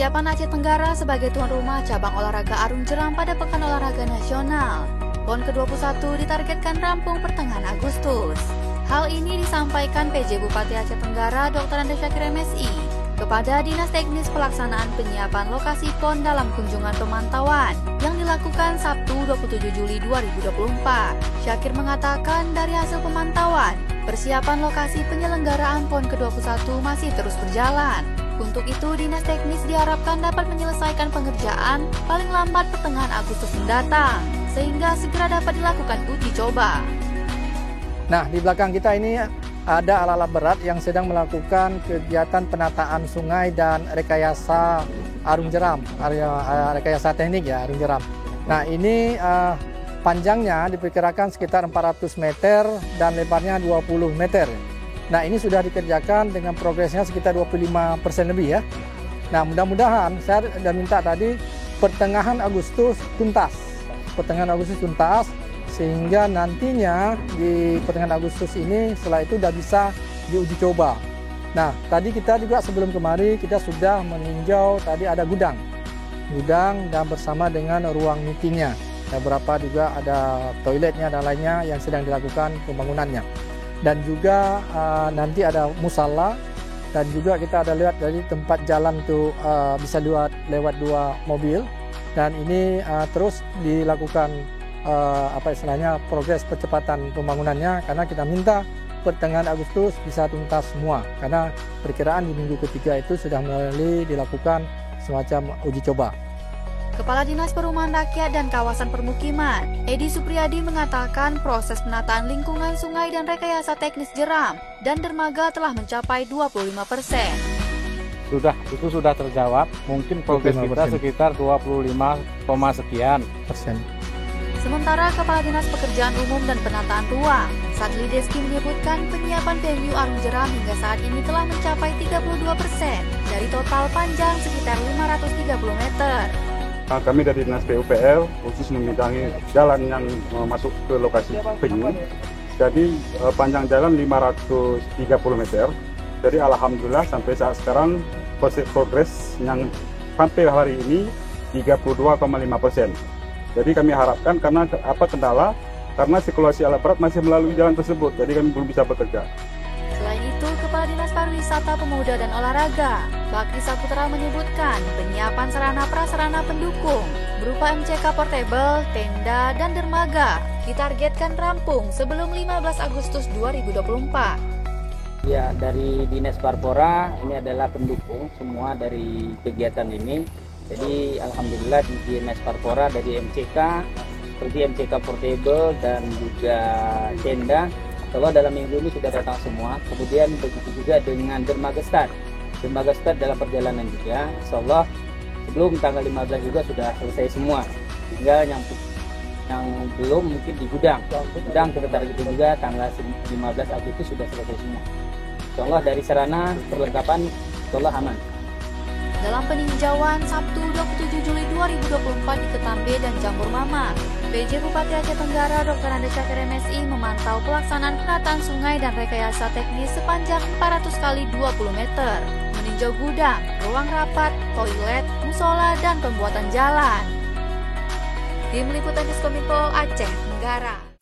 Persiapan Aceh Tenggara sebagai tuan rumah cabang olahraga arung jeram pada Pekan Olahraga Nasional. PON ke-21 ditargetkan rampung pertengahan Agustus. Hal ini disampaikan PJ Bupati Aceh Tenggara Dr. Andes Syakir MSI kepada Dinas Teknis Pelaksanaan Penyiapan Lokasi PON dalam kunjungan pemantauan yang dilakukan Sabtu 27 Juli 2024. Syakir mengatakan dari hasil pemantauan, persiapan lokasi penyelenggaraan PON ke-21 masih terus berjalan. Untuk itu, Dinas Teknis diharapkan dapat menyelesaikan pengerjaan paling lambat pertengahan Agustus mendatang, sehingga segera dapat dilakukan uji coba. Nah, di belakang kita ini ada alat-alat berat yang sedang melakukan kegiatan penataan sungai dan rekayasa arung jeram, rekayasa teknik ya, arung jeram. Nah, ini panjangnya diperkirakan sekitar 400 meter dan lebarnya 20 meter. Nah, ini sudah dikerjakan dengan progresnya sekitar 25% lebih ya. Nah, mudah-mudahan saya sudah minta tadi pertengahan Agustus tuntas. Pertengahan Agustus tuntas sehingga nantinya di pertengahan Agustus ini setelah itu sudah bisa diuji coba. Nah, tadi kita juga sebelum kemari kita sudah meninjau tadi ada gudang dan bersama dengan ruang meetingnya. Beberapa juga ada toiletnya dan lainnya yang sedang dilakukan pembangunannya. Dan juga nanti ada musala dan juga kita ada lihat dari tempat jalan tuh bisa lewat dua mobil dan ini terus dilakukan progres percepatan pembangunannya karena kita minta pertengahan Agustus bisa tuntas semua karena perkiraan di minggu ketiga itu sudah mulai dilakukan semacam uji coba. Kepala Dinas Perumahan Rakyat dan Kawasan Permukiman, Edi Supriyadi mengatakan proses penataan lingkungan sungai dan rekayasa teknis jeram dan dermaga telah mencapai 25%. Itu sudah terjawab, mungkin progres kita sekitar 25, sekian persen. Sementara Kepala Dinas Pekerjaan Umum dan Penataan Ruang, Sadli Deski menyebutkan penyiapan venue arung jeram hingga saat ini telah mencapai 32% dari total panjang sekitar 530 meter. Kami dari Dinas PUPR khusus membidangi jalan yang masuk ke lokasi venue. Jadi panjang jalan 530 meter. Jadi alhamdulillah sampai saat sekarang progres yang sampai hari ini 32,5%. Jadi kami harapkan karena kendala karena sirkulasi alat berat masih melalui jalan tersebut. Jadi kami belum bisa bekerja. Selain itu, Kepala Dinas Pariwisata Pemuda dan Olahraga, Bakri Saputra menyebutkan penyiapan sarana-prasarana pendukung berupa MCK portable, tenda, dan dermaga ditargetkan rampung sebelum 15 Agustus 2024. Ya, dari Dinas Parpora ini adalah pendukung semua dari kegiatan ini. Jadi alhamdulillah di Dinas Parpora dari MCK seperti MCK portable dan juga tenda. Kalau dalam minggu ini sudah datang semua, kemudian begitu juga dengan dermaga start dalam perjalanan juga, insyaallah sebelum tanggal 15 juga sudah selesai semua. Tinggal yang belum mungkin di gudang kita targetin juga tanggal 15 Agustus sudah selesai semua. Insyaallah dari sarana perlengkapan insyaallah aman. Dalam peninjauan Sabtu 27 Juli 2024 di Ketambe dan Jambor Mama, PJ Bupati Aceh Tenggara Dr. Andes Syakir MSI memantau pelaksanaan penataan sungai dan rekayasa teknis sepanjang 400 x 20 meter, meninjau gudang, ruang rapat, toilet, musola, dan pembuatan jalan. Tim Liputan Diskominfo Aceh Tenggara.